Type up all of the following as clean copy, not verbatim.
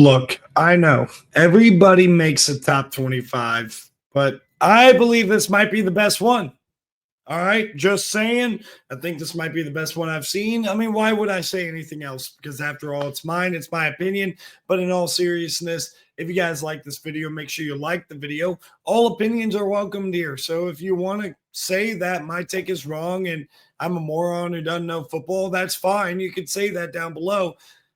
Look, I know everybody makes a top 25, but I believe this might be the best one. All right, just saying. I think this might be the best one I've seen. I mean, why would I say anything else? Because after all, it's mine, it's my opinion. But in all seriousness, if you guys like this video, make sure you like the video. All opinions are welcomed here. So if you want to say that my take is wrong and I'm a moron who doesn't know football, that's fine. You could say that down below.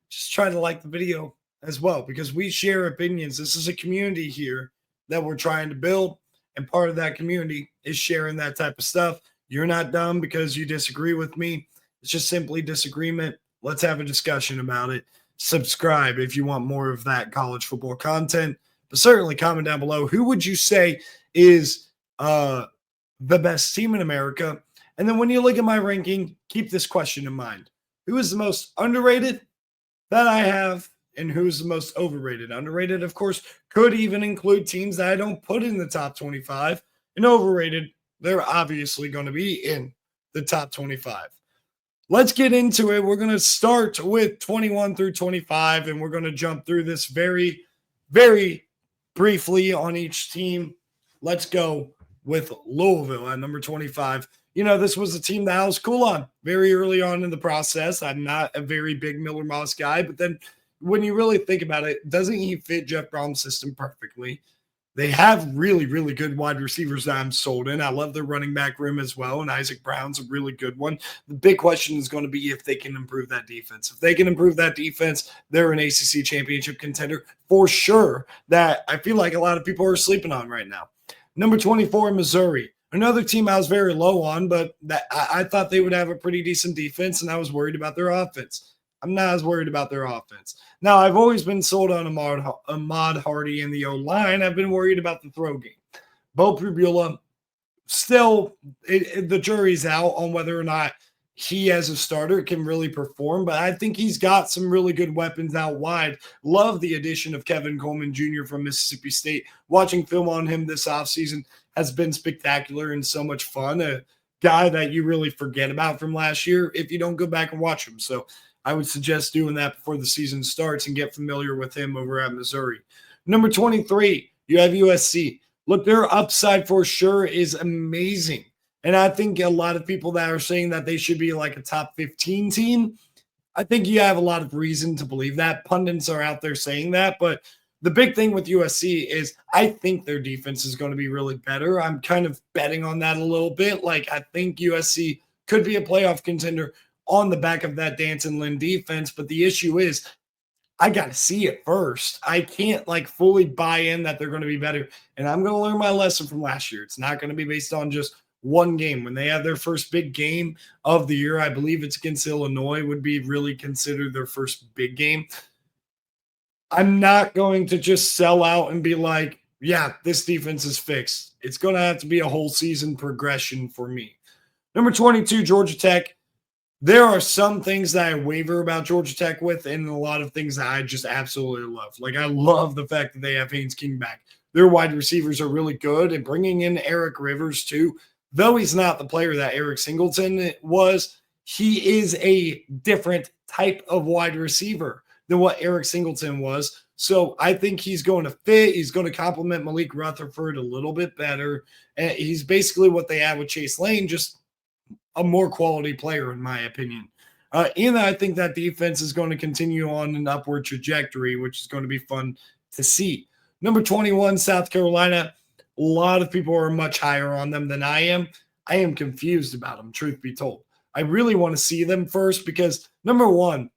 Just try to like the video as well because we share opinions. This is a community here that we're trying to build. And part of that community is sharing that type of stuff. You're not dumb because you disagree with me. It's just simply disagreement. Let's have a discussion about it. Subscribe if you want more of that college football content. But certainly comment down below. Who would you say is the best team in America? And then when you look at my ranking, keep this question in mind. Who is the most underrated that I have? And who's the most overrated? Underrated, of course, could even include teams that I don't put in the top 25. And overrated, they're obviously going to be in the top 25. Let's get into it. We're going to start with 21 through 25, and we're going to jump through this very, very briefly on each team. Let's go with Louisville at number 25. You know, this was a team that I was cool on very early on in the process. I'm not a very big Miller Moss guy, but then when you really think about it, doesn't he fit Jeff Brown's system perfectly? They have really, really good wide receivers that I'm sold in. I love their running back room as well, and Isaac Brown's a really good one. The big question is going to be if they can improve that defense. If they can improve that defense, they're an ACC championship contender for sure that I feel like a lot of people are sleeping on right now. Number 24, Missouri. Another team I was very low on, but I thought they would have a pretty decent defense, and I was worried about their offense. I'm not as worried about their offense. Now, I've always been sold on Ahmad Hardy in the O-line. I've been worried about the throw game. Bo Pribula, still, the jury's out on whether or not he as a starter can really perform, but I think he's got some really good weapons out wide. Love the addition of Kevin Coleman Jr. from Mississippi State. Watching film on him this offseason has been spectacular and so much fun. A guy that you really forget about from last year if you don't go back and watch him. So I would suggest doing that before the season starts and get familiar with him over at Missouri. Number 23, you have USC. Look, their upside for sure is amazing. And I think a lot of people that are saying that they should be like a top 15 team, I think you have a lot of reason to believe that. Pundits are out there saying that. But the big thing with USC is I think their defense is going to be really better. I'm kind of betting on that a little bit. Like, I think USC could be a playoff contender on the back of that Danton Lynn defense. But the issue is I got to see it first. I can't like fully buy in that they're going to be better. And I'm going to learn my lesson from last year. It's not going to be based on just one game. When they have their first big game of the year, I believe it's against Illinois, would be really considered their first big game. I'm not going to just sell out and be like, yeah, this defense is fixed. It's going to have to be a whole season progression for me. Number 22, Georgia Tech. There are some things that I waver about Georgia Tech with and a lot of things that I just absolutely love. Like, I love the fact that they have Haynes King back. Their wide receivers are really good, and bringing in Eric Rivers too, though he's not the player that Eric Singleton was, he is a different type of wide receiver than what Eric Singleton was. So I think he's going to fit. He's going to complement Malik Rutherford a little bit better. And he's basically what they had with Chase Lane, just a more quality player, in my opinion. And I think that defense is going to continue on an upward trajectory, which is going to be fun to see. Number 21, South Carolina. A lot of people are much higher on them than I am. I am confused about them, truth be told. I really want to see them first because, number one,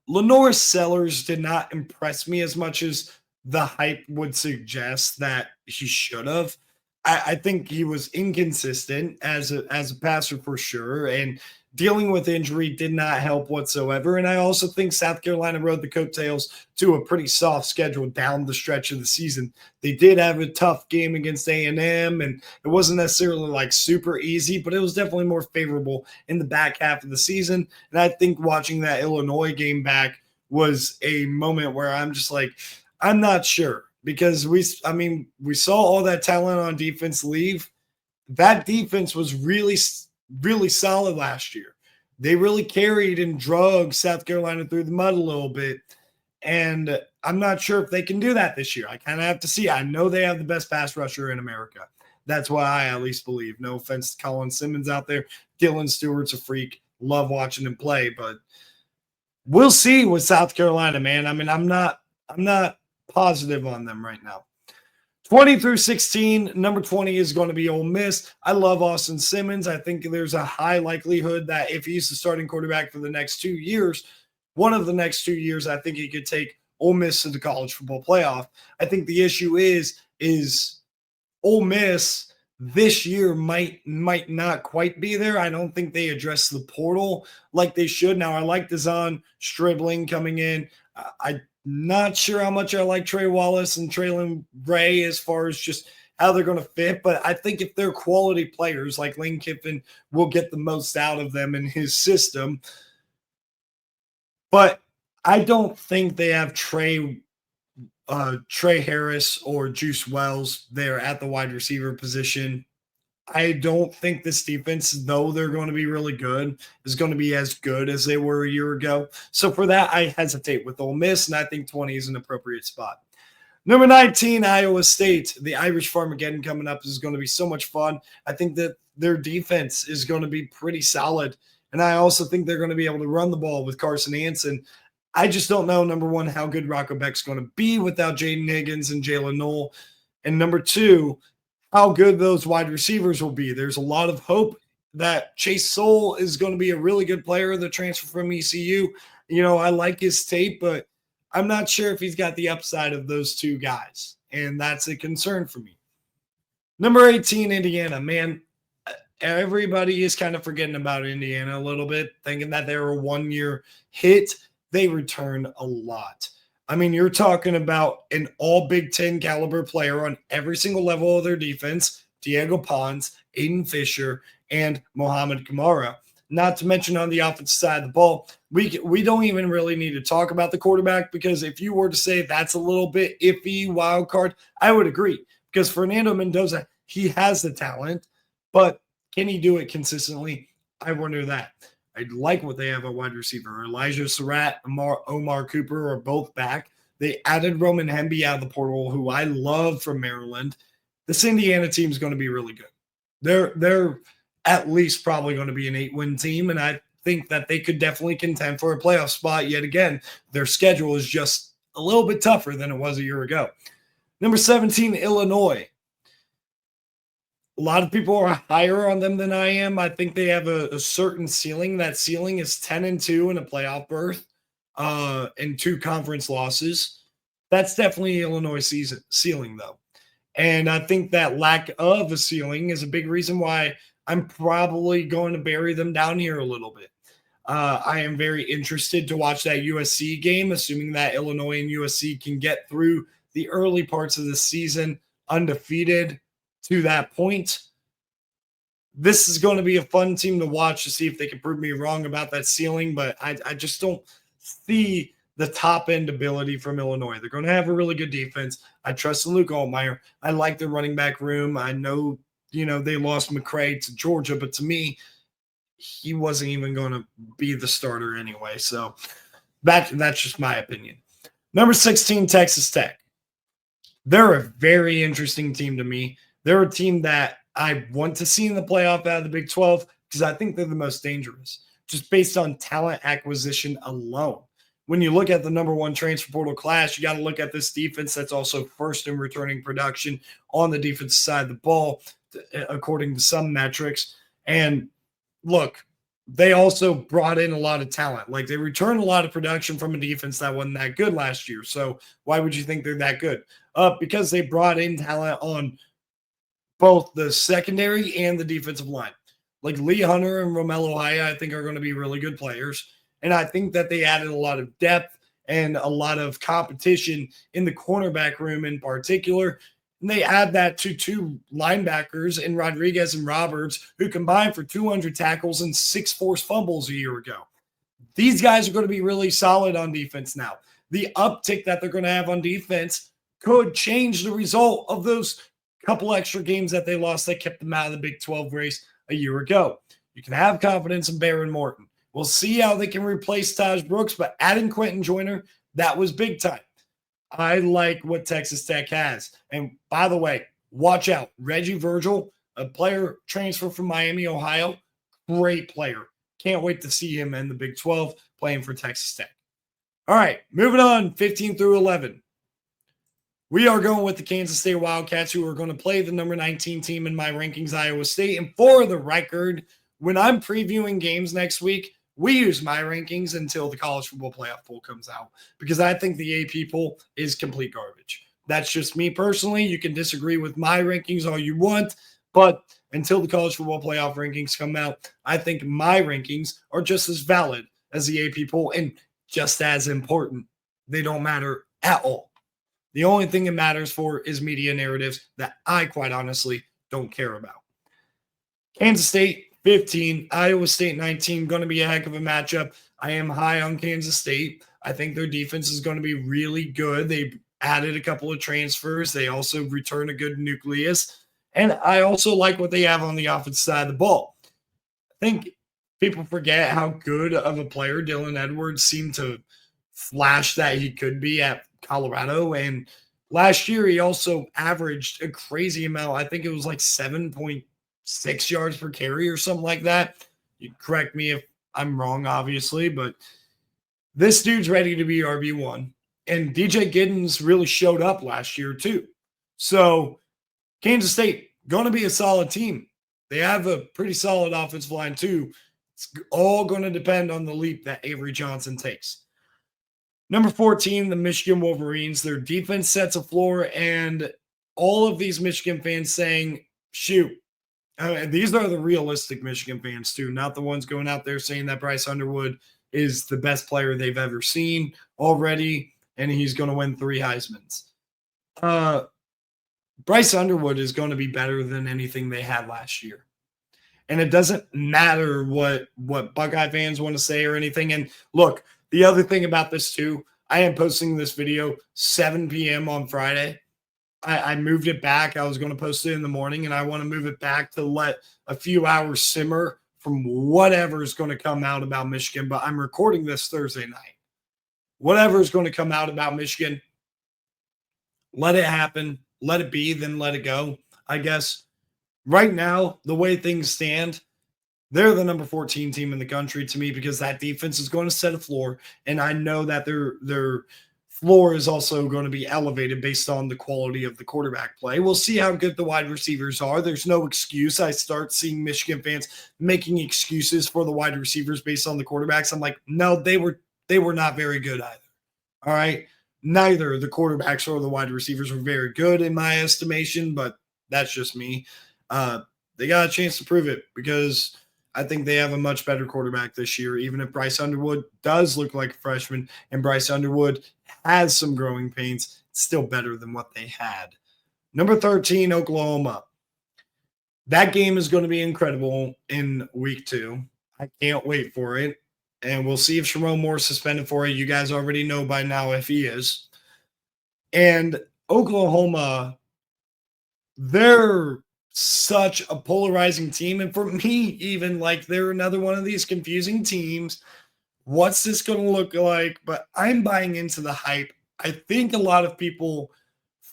Lenore Sellers did not impress me as much as the hype would suggest that he should have. I think he was inconsistent as a passer for sure, and dealing with injury did not help whatsoever. And I also think South Carolina rode the coattails to a pretty soft schedule down the stretch of the season. They did have a tough game against A&M, and it wasn't necessarily like super easy, but it was definitely more favorable in the back half of the season. And I think watching that Illinois game back was a moment where I'm just like, I'm not sure. Because we saw all that talent on defense leave. That defense was really, really solid last year. They really carried and drug South Carolina through the mud a little bit. And I'm not sure if they can do that this year. I kind of have to see. I know they have the best pass rusher in America. That's why I at least believe. No offense to Colin Simmons out there. Dylan Stewart's a freak. Love watching him play, but we'll see with South Carolina, man. I mean, I'm not positive on them right now. 20 through 16, number 20 is going to be Ole Miss. I love Austin Simmons. I think there's a high likelihood that if he's the starting quarterback for the next 2 years, one of the next 2 years, I think he could take Ole Miss to the college football playoff. I think the issue is Ole Miss this year might not quite be there. I don't think they address the portal like they should. Now, I like Dazon Stribling coming in. I'm not sure how much I like Trey Wallace and Traylon Ray as far as just how they're going to fit, but I think if they're quality players like Lane Kiffin will get the most out of them in his system. But I don't think they have Trey Harris or Juice Wells there at the wide receiver position. I don't think this defense, though they're going to be really good, is going to be as good as they were a year ago. So for that, I hesitate with Ole Miss, and I think 20 is an appropriate spot. Number 19, Iowa State. The Irish Farmageddon coming up is going to be so much fun. I think that their defense is going to be pretty solid, and I also think they're going to be able to run the ball with Carson Hansen. I just don't know, number one, how good Rocco Beck's going to be without Jaden Higgins and Jalen Knoll. And number two, how good those wide receivers will be. There's a lot of hope that Chase Soule is going to be a really good player, the transfer from ECU. You know, I like his tape, but I'm not sure if he's got the upside of those two guys, and that's a concern for me. Number 18, Indiana. Man, everybody is kind of forgetting about Indiana a little bit, thinking that they're a one-year hit. They return a lot. I mean, you're talking about an all Big Ten caliber player on every single level of their defense, Diego Pons, Aiden Fisher, and Mohamed Kamara. Not to mention on the offensive side of the ball, we don't even really need to talk about the quarterback, because if you were to say that's a little bit iffy, wild card, I would agree, because Fernando Mendoza, he has the talent, but can he do it consistently? I wonder that. I like what they have at wide receiver. Elijah Surratt, Omar Cooper are both back. They added Roman Hemby out of the portal, who I love from Maryland. This Indiana team is going to be really good. They're at least probably going to be an 8-win team, and I think that they could definitely contend for a playoff spot yet again. Their schedule is just a little bit tougher than it was a year ago. Number 17, Illinois. A lot of people are higher on them than I am. I think they have a certain ceiling. That ceiling is 10-2 in a playoff berth and 2 conference losses. That's definitely Illinois' ceiling, though. And I think that lack of a ceiling is a big reason why I'm probably going to bury them down here a little bit. I am very interested to watch that USC game, assuming that Illinois and USC can get through the early parts of the season undefeated to that point. This is going to be a fun team to watch to see if they can prove me wrong about that ceiling, but I just don't see the top end ability from Illinois. They're going to have a really good defense. I trust in Luke Altmaier. I like their running back room. I know, they lost McCray to Georgia, but to me, he wasn't even going to be the starter anyway. So that's just my opinion. Number 16, Texas Tech. They're a very interesting team to me. They're a team that I want to see in the playoff out of the Big 12 because I think they're the most dangerous, just based on talent acquisition alone. When you look at the number 1 transfer portal class, you got to look at this defense that's also first in returning production on the defensive side of the ball, according to some metrics. And look, they also brought in a lot of talent. Like, they returned a lot of production from a defense that wasn't that good last year. So why would you think they're that good? Because they brought in talent on both the secondary and the defensive line. Like Lee Hunter and Romello Haya, I think, are going to be really good players. And I think that they added a lot of depth and a lot of competition in the cornerback room in particular. And they add that to 2 linebackers in Rodriguez and Roberts, who combined for 200 tackles and 6 forced fumbles a year ago. These guys are going to be really solid on defense now. The uptick that they're going to have on defense could change the result of those couple extra games that they lost that kept them out of the Big 12 race a year ago. You can have confidence in Baron Morton. We'll see how they can replace Taj Brooks, but adding Quentin Joyner, That was big time. I like what Texas Tech has. And by the way, watch out. Reggie Virgil, a player transfer from Miami, Ohio, great player. Can't wait to see him in the Big 12 playing for Texas Tech. All right, moving on, 15 through 11. We are going with the Kansas State Wildcats, who are going to play the number 19 team in my rankings, Iowa State. And for the record, when I'm previewing games next week, we use my rankings until the college football playoff poll comes out because I think the AP poll is complete garbage. That's just me personally. You can disagree with my rankings all you want, but until the college football playoff rankings come out, I think my rankings are just as valid as the AP poll and just as important. They don't matter at all. The only thing it matters for is media narratives that I quite honestly don't care about. Kansas State 15, Iowa State 19, going to be a heck of a matchup. I am high on Kansas State. I think their defense is going to be really good. They added a couple of transfers. They also return a good nucleus. And I also like what they have on the offensive side of the ball. I think people forget how good of a player Dylan Edwards seemed to flash that he could be at Colorado. And last year, he also averaged a crazy amount. I think it was like 7.6 yards per carry or something like that. You correct me if I'm wrong, obviously, but this dude's ready to be RB1. And DJ Giddens really showed up last year, too. So Kansas State, going to be a solid team. They have a pretty solid offensive line, too. It's all going to depend on the leap that Avery Johnson takes. Number 14, the Michigan Wolverines. Their defense sets a floor, and all of these Michigan fans saying, shoot. These are the realistic Michigan fans, too, not the ones going out there saying that Bryce Underwood is the best player they've ever seen already, and he's going to win 3 Heismans. Bryce Underwood is going to be better than anything they had last year. And it doesn't matter what Buckeye fans want to say or anything. And look, the other thing about this too, I am posting this video 7 p.m. on Friday. I moved it back. I was going to post it in the morning, and I want to move it back to let a few hours simmer from whatever is going to come out about Michigan. But I'm recording this Thursday night. Whatever is going to come out about Michigan, let it happen. Let it be, then let it go, I guess. Right now, the way things stand, they're the number 14 team in the country to me because that defense is going to set a floor, and I know that their floor is also going to be elevated based on the quality of the quarterback play. We'll see how good the wide receivers are. There's no excuse. I start seeing Michigan fans making excuses for the wide receivers based on the quarterbacks. I'm like, no, they were not very good either. All right. Neither the quarterbacks or the wide receivers were very good in my estimation, but that's just me. They got a chance to prove it because I think they have a much better quarterback this year, even if Bryce Underwood does look like a freshman and Bryce Underwood has some growing pains, it's still better than what they had. Number 13, Oklahoma. That game is going to be incredible in week 2. I can't wait for it. And we'll see if Sherrone Moore is suspended for it. You guys already know by now if he is. And Oklahoma, they're such a polarizing team. And for me, even like they're another one of these confusing teams. What's this going to look like? But I'm buying into the hype. I think a lot of people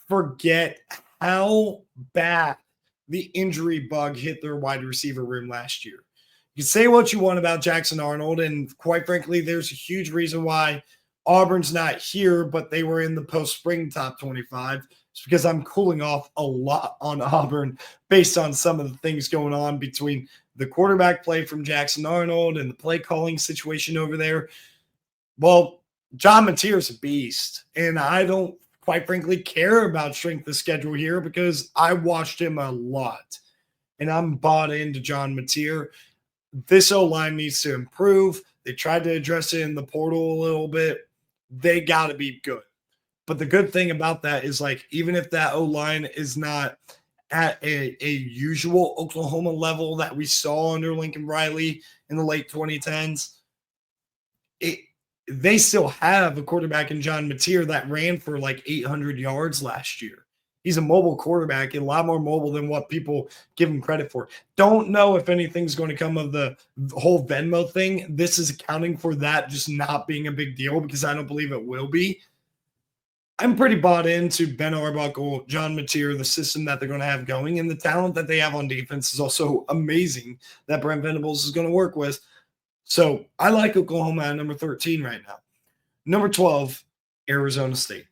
forget how bad the injury bug hit their wide receiver room last year. You can say what you want about Jackson Arnold, and quite frankly, there's a huge reason why Auburn's not here, but they were in the post-spring top 25. It's because I'm cooling off a lot on Auburn based on some of the things going on between the quarterback play from Jackson Arnold and the play calling situation over there. Well, John Mateer's a beast, and I don't, quite frankly, care about strength of schedule here because I watched him a lot, and I'm bought into John Mateer. This O-line needs to improve. They tried to address it in the portal a little bit. They got to be good. But the good thing about that is, like, even if that O-line is not at a usual Oklahoma level that we saw under Lincoln Riley in the late 2010s, they still have a quarterback in John Mateer that ran for like 800 yards last year. He's a mobile quarterback, a lot more mobile than what people give him credit for. Don't know if anything's going to come of the whole Venmo thing. This is accounting for that just not being a big deal because I don't believe it will be. I'm pretty bought into Ben Arbuckle, John Mateer, the system that they're going to have going, and the talent that they have on defense is also amazing that Brent Venables is going to work with. So I like Oklahoma at number 13 right now. Number 12, Arizona State.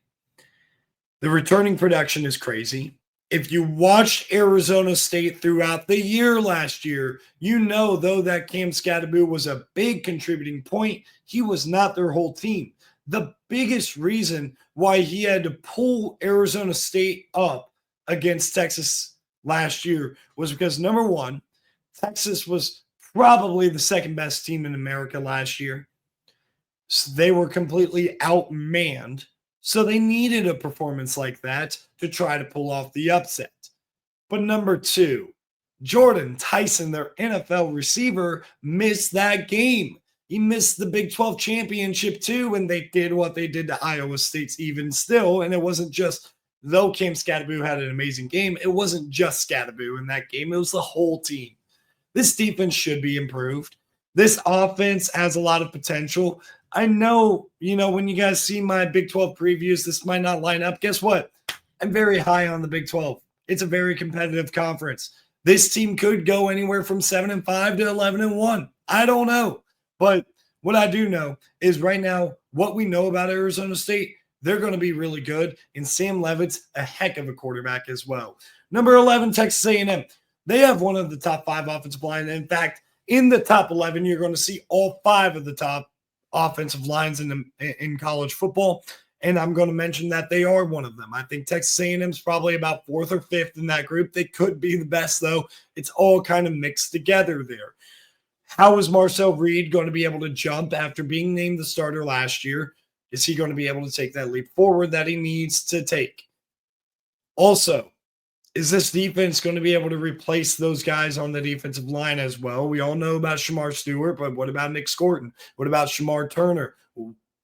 The returning production is crazy. If you watched Arizona State throughout the year last year, you know, though, that Cam Scatterbu was a big contributing point, he was not their whole team. The biggest reason why he had to pull Arizona State up against Texas last year was because, number one, Texas was probably the second best team in America last year. So they were completely outmanned. So they needed a performance like that to try to pull off the upset. But number two, Jordan Tyson, their NFL receiver, missed that game. He missed the Big 12 championship too, and they did what they did to Iowa State's even still. And it wasn't just, though Cam Scatterbu had an amazing game, it wasn't just Scatterbu in that game. It was the whole team. This defense should be improved. This offense has a lot of potential. I know, when you guys see my Big 12 previews, this might not line up. Guess what? I'm very high on the Big 12. It's a very competitive conference. This team could go anywhere from 7-5 to 11-1. I don't know. But what I do know is right now, what we know about Arizona State, they're going to be really good. And Sam Levitt's a heck of a quarterback as well. Number 11, Texas A&M. They have one of the top 5 offensive line. In fact, in the top 11, you're going to see all 5 of the top offensive lines in college football. And I'm going to mention that they are one of them. I think Texas A&M is probably about 4th or 5th in that group. They could be the best, though. It's all kind of mixed together there. How is Marcel Reed going to be able to jump after being named the starter last year? Is he going to be able to take that leap forward that he needs to take? Also, is this defense going to be able to replace those guys on the defensive line as well? We all know about Shamar Stewart, but what about Nick Scorton? What about Shamar Turner?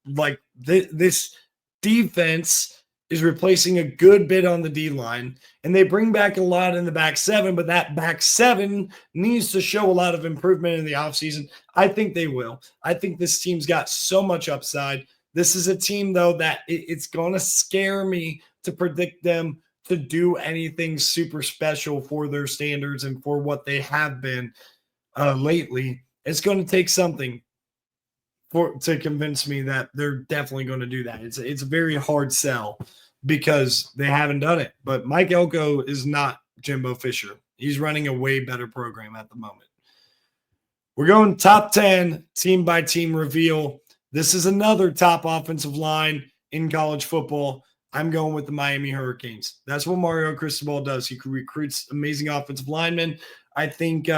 Like this defense is replacing a good bit on the D-line, and they bring back a lot in the back 7, but that back 7 needs to show a lot of improvement in the offseason. I think they will. I think this team's got so much upside. This is a team, though, that it's going to scare me to predict them to do anything super special for their standards and for what they have been lately. It's going to take something to convince me that they're definitely going to do that. It's a very hard sell because they haven't done it. But Mike Elko is not Jimbo Fisher. He's running a way better program at the moment. We're going top 10 team by team reveal. This is another top offensive line in college football. I'm going with the Miami Hurricanes. That's what Mario Cristobal does. He recruits amazing offensive linemen. I think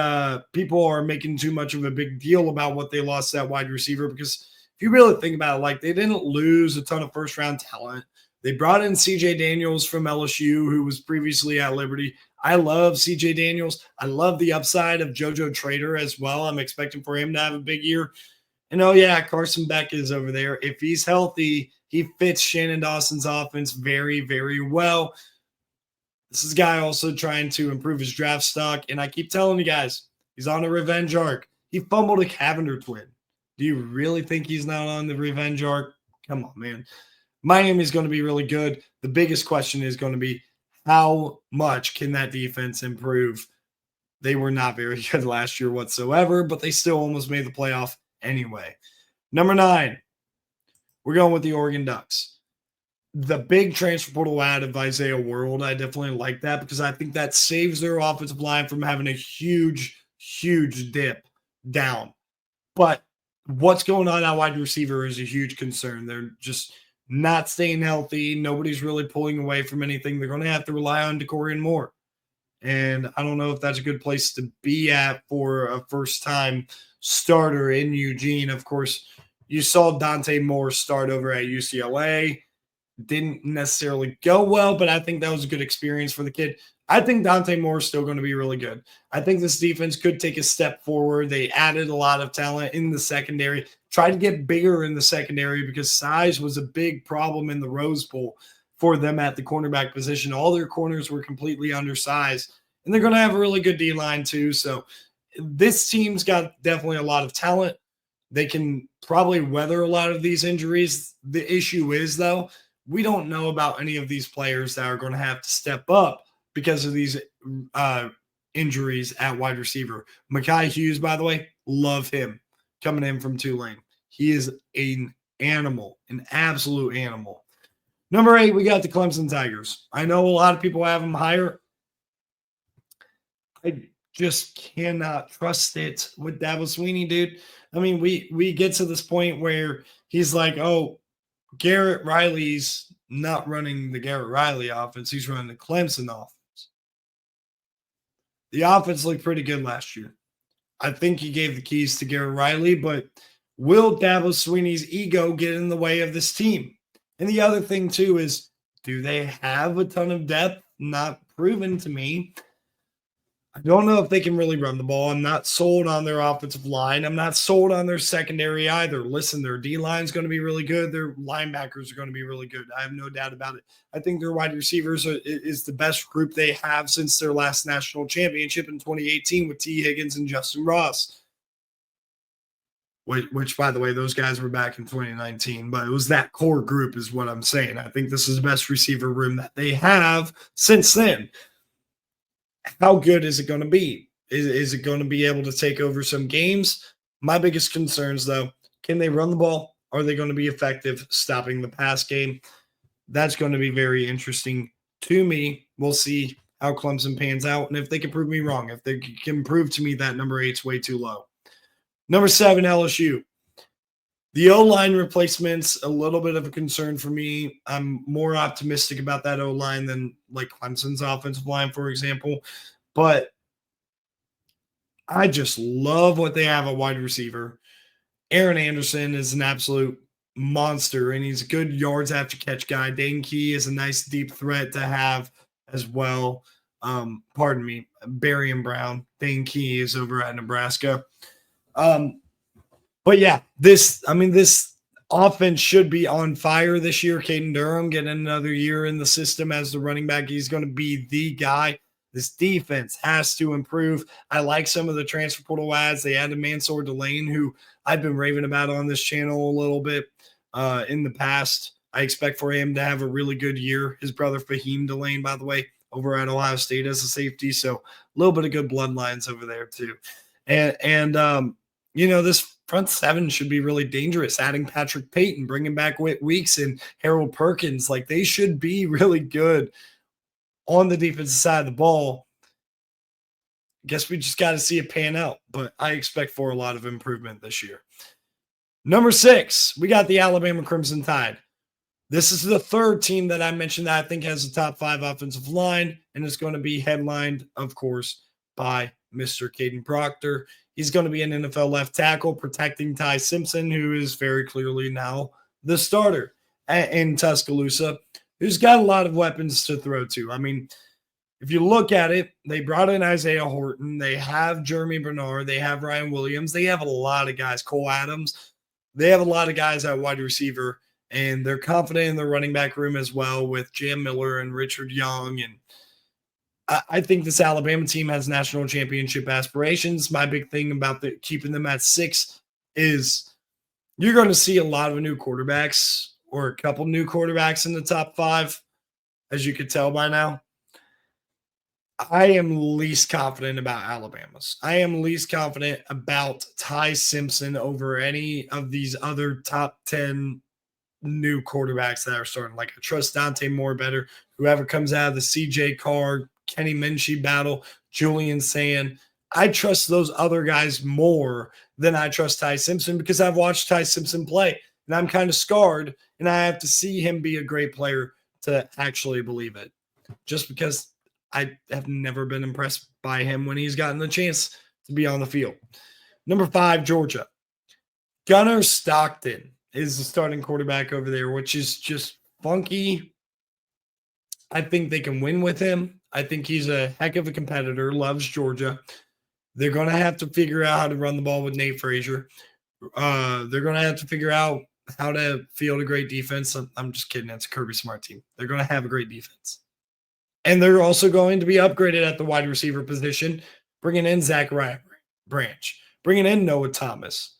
people are making too much of a big deal about what they lost that wide receiver because if you really think about it, like they didn't lose a ton of first-round talent. They brought in C.J. Daniels from LSU, who was previously at Liberty. I love C.J. Daniels. I love the upside of JoJo Trader as well. I'm expecting for him to have a big year. And, oh, yeah, Carson Beck is over there. If he's healthy, he fits Shannon Dawson's offense very, very well. This is a guy also trying to improve his draft stock. And I keep telling you guys, he's on a revenge arc. He fumbled a Cavender twin. Do you really think he's not on the revenge arc? Come on, man. Miami's going to be really good. The biggest question is going to be how much can that defense improve? They were not very good last year whatsoever, but they still almost made the playoff anyway. Number 9, we're going with the Oregon Ducks. The big transfer portal ad of Isaiah World, I definitely like that because I think that saves their offensive line from having a huge, huge dip down. But what's going on at wide receiver is a huge concern. They're just not staying healthy. Nobody's really pulling away from anything. They're going to have to rely on DeCorian Moore. And I don't know if that's a good place to be at for a first-time starter in Eugene. Of course, you saw Dante Moore start over at UCLA. Didn't necessarily go well, but I think that was a good experience for the kid. I think Dante Moore is still going to be really good. I think this defense could take a step forward. They added a lot of talent in the secondary, tried to get bigger in the secondary because size was a big problem in the Rose Bowl. for them at the cornerback position. All their corners were completely undersized, and they're going to have a really good D line too. So this team's got definitely a lot of talent. They can probably weather a lot of these injuries. The issue is, though, we don't know about any of these players that are going to have to step up because of these injuries at wide receiver. Mekhi Hughes, by the way, love him coming in from Tulane. He is an animal, an absolute animal. Number 8, we got the Clemson Tigers. I know a lot of people have them higher. I just cannot trust it with Dabo Swinney, dude. I mean, we get to this point where he's like, oh, Garrett Riley's not running the Garrett Riley offense. He's running the Clemson offense. The offense looked pretty good last year. I think he gave the keys to Garrett Riley, but will Dabo Swinney's ego get in the way of this team? And the other thing, too, is do they have a ton of depth? Not proven to me. I don't know if they can really run the ball. I'm not sold on their offensive line. I'm not sold on their secondary either. Listen, their D-line is going to be really good. Their linebackers are going to be really good. I have no doubt about it. I think their wide receivers is the best group they have since their last national championship in 2018 with T. Higgins and Justin Ross. Which, by the way, those guys were back in 2019, but it was that core group is what I'm saying. I think this is the best receiver room that they have since then. How good is it going to be? Is it going to be able to take over some games? My biggest concerns, though, can they run the ball? Are they going to be effective stopping the pass game? That's going to be very interesting to me. We'll see how Clemson pans out, and if they can prove me wrong, if they can prove to me that number 8 is way too low. Number 7, LSU. The O-line replacement's a little bit of a concern for me. I'm more optimistic about that O-line than like Clemson's offensive line, for example. But I just love what they have at wide receiver. Aaron Anderson is an absolute monster, and he's a good yards after catch guy. Dane Key is a nice deep threat to have as well. Pardon me, Barry and Brown. Dane Key is over at Nebraska. But yeah, this offense should be on fire this year. Caden Durham getting another year in the system as the running back. He's going to be the guy. This defense has to improve. I like some of the transfer portal ads. They added Mansour Delane, who I've been raving about on this channel a little bit in the past. I expect for him to have a really good year. His brother Fahim Delane, by the way, over at Ohio State as a safety. So a little bit of good bloodlines over there too. And this front 7 should be really dangerous. Adding Patrick Payton, bringing back Whit Weeks and Harold Perkins. Like, they should be really good on the defensive side of the ball. Guess we just got to see it pan out, but I expect for a lot of improvement this year. Number 6, we got the Alabama Crimson Tide. This is the third team that I mentioned that I think has a top 5 offensive line, and it's going to be headlined, of course, by Mr. Caden Proctor. He's going to be an NFL left tackle protecting Ty Simpson, who is very clearly now the starter in Tuscaloosa, who's got a lot of weapons to throw to. I mean, if you look at it, they brought in Isaiah Horton. They have Jeremy Bernard. They have Ryan Williams. They have a lot of guys. Cole Adams. They have a lot of guys at wide receiver, and they're confident in their running back room as well with Jam Miller and Richard Young. And I think this Alabama team has national championship aspirations. My big thing about keeping them at 6 is you're going to see a lot of new quarterbacks or a couple new quarterbacks in the top 5, as you could tell by now. I am least confident about Alabama's. I am least confident about Ty Simpson over any of these other top 10 new quarterbacks that are starting. Like, I trust Dante Moore better. Whoever comes out of the CJ Carr, Kenny Minchie battle, Julian Sand. I trust those other guys more than I trust Ty Simpson because I've watched Ty Simpson play, and I'm kind of scarred, and I have to see him be a great player to actually believe it. Just because I have never been impressed by him when he's gotten the chance to be on the field. Number 5, Georgia. Gunnar Stockton is the starting quarterback over there, which is just funky. I think they can win with him. I think he's a heck of a competitor, loves Georgia. They're going to have to figure out how to run the ball with Nate Frazier. They're going to have to figure out how to field a great defense. I'm just kidding. It's a Kirby Smart team. They're going to have a great defense. And they're also going to be upgraded at the wide receiver position, bringing in Zach Branch, bringing in Noah Thomas,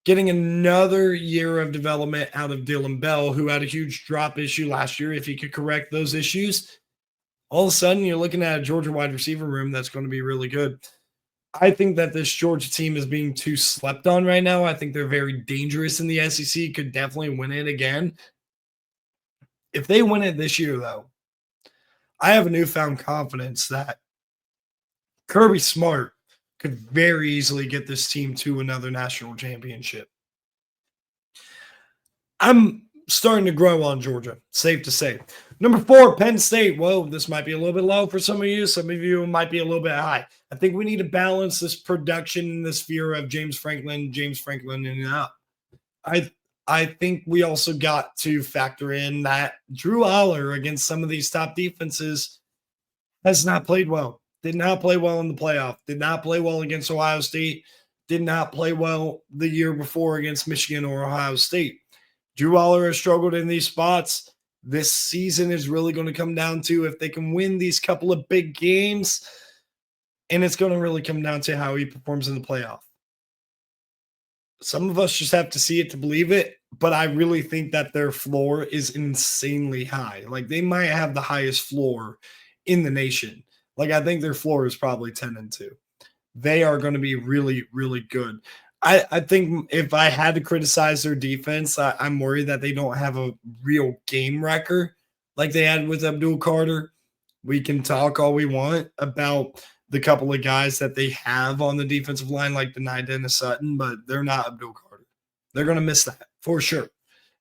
getting another year of development out of Dylan Bell, who had a huge drop issue last year. If he could correct those issues, all of a sudden you're looking at a Georgia wide receiver room that's going to be really good. I think that this Georgia team is being too slept on right now. I think they're very dangerous in the SEC, could definitely win it again. If they win it this year, though, I have a newfound confidence that Kirby Smart could very easily get this team to another national championship. I'm starting to grow on Georgia, safe to say. Number 4, Penn State. Whoa, this might be a little bit low for some of you. Some of you might be a little bit high. I think we need to balance this production in this sphere of James Franklin, and up. I think we also got to factor in that Drew Aller against some of these top defenses has not played well. Did not play well in the playoff. Did not play well against Ohio State. Did not play well the year before against Michigan or Ohio State. Drew Aller has struggled in these spots. This season is really going to come down to if they can win these couple of big games, and it's going to really come down to how he performs in the playoff. Some of us just have to see it to believe it, but I really think that their floor is insanely high. Like, they might have the highest floor in the nation. Like, I think their floor is probably 10-2. They are going to be really, really good. I think if I had to criticize their defense, I'm worried that they don't have a real game wrecker like they had with Abdul Carter. We can talk all we want about the couple of guys that they have on the defensive line, like Deni Dennis Sutton, but they're not Abdul Carter. They're going to miss that for sure.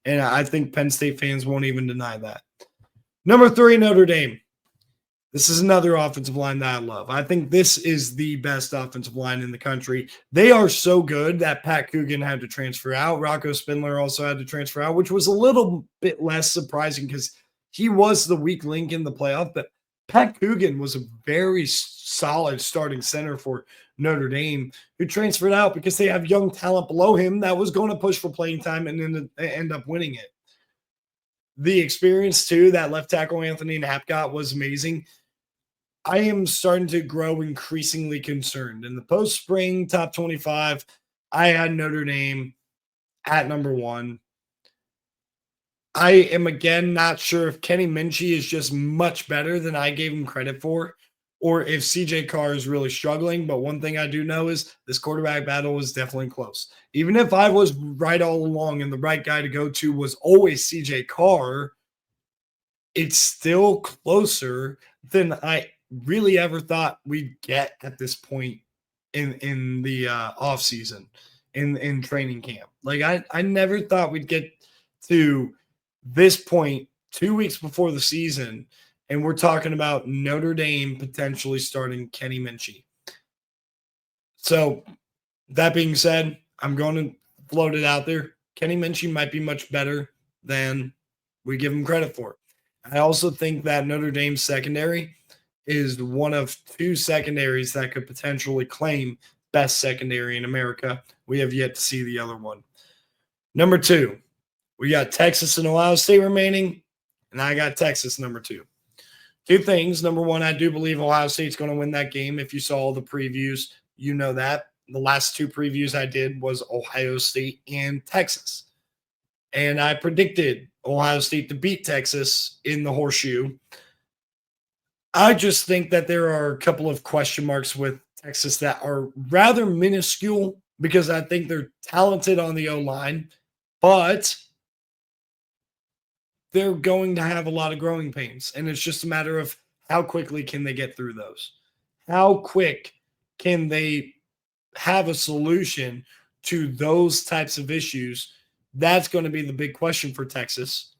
And I think Penn State fans won't even deny that. Number 3, Notre Dame. This is another offensive line that I love. I think this is the best offensive line in the country. They are so good that Pat Coogan had to transfer out. Rocco Spindler also had to transfer out, which was a little bit less surprising because he was the weak link in the playoff. But Pat Coogan was a very solid starting center for Notre Dame, who transferred out because they have young talent below him that was going to push for playing time and then end up winning it. The experience, too, that left tackle Anthony Knapp got was amazing. I am starting to grow increasingly concerned. In the post-spring top 25, I had Notre Dame at number 1. I am, again, not sure if Kenny Minchie is just much better than I gave him credit for, or if CJ Carr is really struggling. But one thing I do know is this quarterback battle is definitely close. Even if I was right all along and the right guy to go to was always CJ Carr, it's still closer than I really ever thought we'd get at this point in the offseason, in training camp. Like, I never thought we'd get to this point 2 weeks before the season, and we're talking about Notre Dame potentially starting Kenny Minchie. So that being said, I'm going to float it out there. Kenny Minchie might be much better than we give him credit for. I also think that Notre Dame's secondary is one of 2 secondaries that could potentially claim best secondary in America. We have yet to see the other one. Number 2, we got Texas and Ohio State remaining, and I got Texas number 2. 2 things. Number 1, I do believe Ohio State's going to win that game. If you saw all the previews, you know that. The last 2 previews I did was Ohio State and Texas. And I predicted Ohio State to beat Texas in the horseshoe. I just think that there are a couple of question marks with Texas that are rather minuscule because I think they're talented on the O-line, but they're going to have a lot of growing pains. And it's just a matter of how quickly can they get through those? How quick can they have a solution to those types of issues? That's going to be the big question for Texas.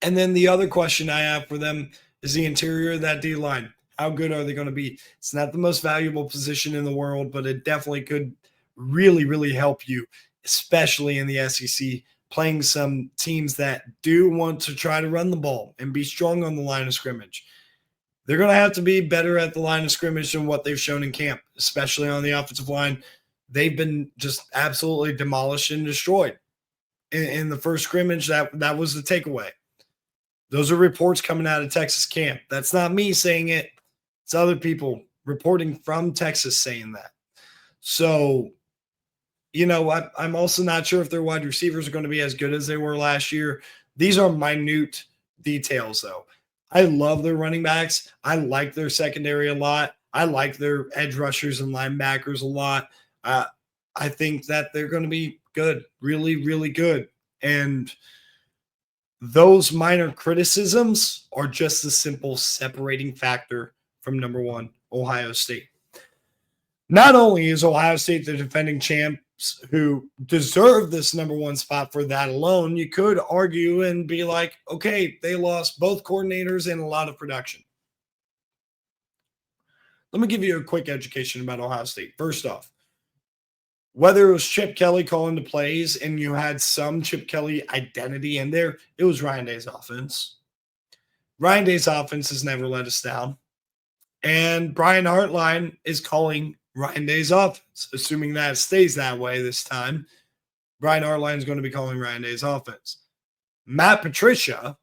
And then the other question I have for them is the interior of that D-line. How good are they going to be? It's not the most valuable position in the world, but it definitely could really, really help you, especially in the SEC, playing some teams that do want to try to run the ball and be strong on the line of scrimmage. They're going to have to be better at the line of scrimmage than what they've shown in camp, especially on the offensive line. They've been just absolutely demolished and destroyed. in the first scrimmage. That was the takeaway. Those are reports coming out of Texas camp. That's not me saying it. It's other people reporting from Texas saying that. So, I'm also not sure if their wide receivers are going to be as good as they were last year. These are minute details, though. I love their running backs. I like their secondary a lot. I like their edge rushers and linebackers a lot. I think that they're going to be good, really, really good. And those minor criticisms are just a simple separating factor from number one, Ohio State. Not only is Ohio State the defending champs who deserve this number one spot for that alone, you could argue and be like, okay, they lost both coordinators and a lot of production. Let me give you a quick education about Ohio State. First off, whether it was Chip Kelly calling the plays and you had some Chip Kelly identity in there, it was Ryan Day's offense. Ryan Day's offense has never let us down. And Brian Hartline is calling Ryan Day's offense, assuming that it stays that way this time. Brian Hartline is going to be calling Ryan Day's offense. Matt Patricia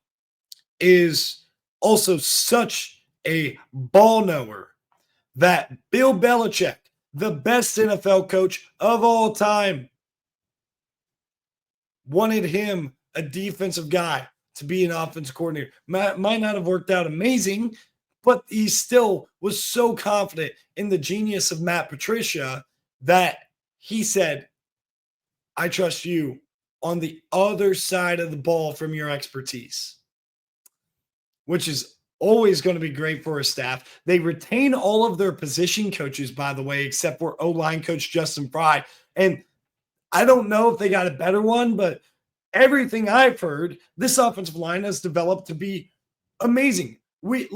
is also such a ball knower that Bill Belichick, the best NFL coach of all time, wanted him, a defensive guy, to be an offensive coordinator. Might not have worked out amazing, but he still was so confident in the genius of Matt Patricia that he said, I trust you on the other side of the ball from your expertise, which is always going to be great for a staff. They retain all of their position coaches, by the way, except for O-line coach Justin Fry. And I don't know if they got a better one, but everything I've heard, this offensive line has developed to be amazing. We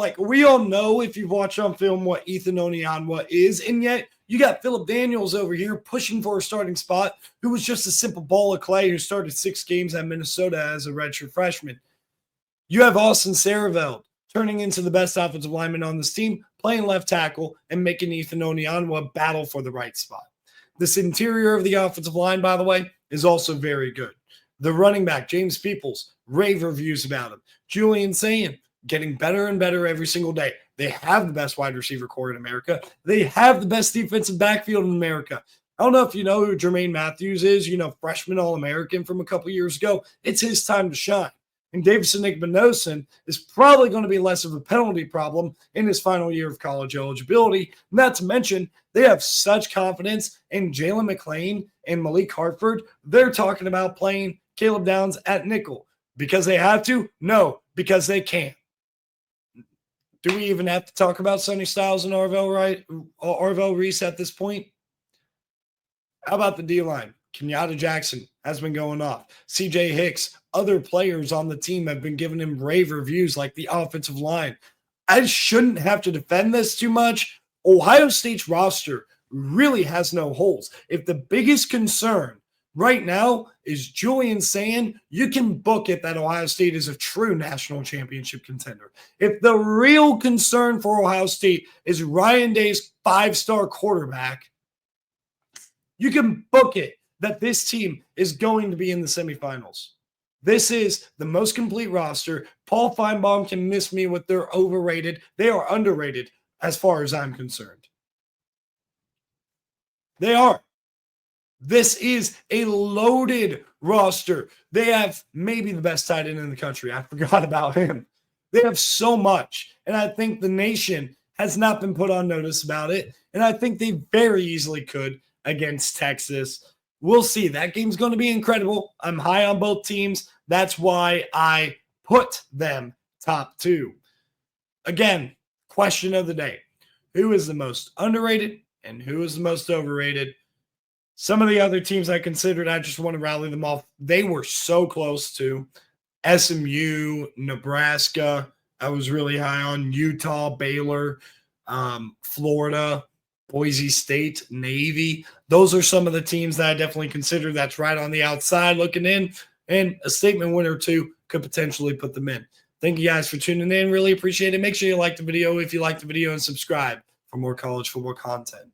all know, if you've watched on film, what Ethan Onyanwa is, and yet you got Phillip Daniels over here pushing for a starting spot, who was just a simple ball of clay who started 6 games at Minnesota as a redshirt freshman. You have Austin Saraveld turning into the best offensive lineman on this team, playing left tackle and making Ethan Onyanwa battle for the right spot. This interior of the offensive line, by the way, is also very good. The running back, James Peoples, rave reviews about him. Julian Sayin, getting better and better every single day. They have the best wide receiver core in America. They have the best defensive backfield in America. I don't know if you know who Jermaine Matthews is, freshman All-American from a couple years ago. It's his time to shine. And Davison Igbinosun is probably going to be less of a penalty problem in his final year of college eligibility. Not to mention, they have such confidence in Jalen McClain and Malik Hartford. They're talking about playing Caleb Downs at nickel. Because they have to? No, because they can. Do we even have to talk about Sonny Styles and Arvell Reese at this point? How about the D-line? Kenyatta Jackson has been going off. CJ Hicks, other players on the team have been giving him rave reviews, like the offensive line. I shouldn't have to defend this too much. Ohio State's roster really has no holes. If the biggest concern right now is Julian Sayin, you can book it that Ohio State is a true national championship contender. If the real concern for Ohio State is Ryan Day's 5-star quarterback, you can book it that this team is going to be in the semifinals. This is the most complete roster. Paul Feinbaum can miss me with their overrated. They are underrated as far as I'm concerned. They are. This is a loaded roster. They have maybe the best tight end in the country. I forgot about him. They have so much. And I think the nation has not been put on notice about it. And I think they very easily could against Texas. We'll see. That game's going to be incredible. I'm high on both teams. That's why I put them top 2. Again, question of the day. Who is the most underrated and who is the most overrated? Some of the other teams I considered, I just want to rally them off. They were so close to SMU, Nebraska. I was really high on Utah, Baylor, Florida, Boise State, Navy. Those are some of the teams that I definitely consider that's right on the outside looking in. And a statement win or two could potentially put them in. Thank you guys for tuning in. Really appreciate it. Make sure you like the video if you like the video and subscribe for more college football content.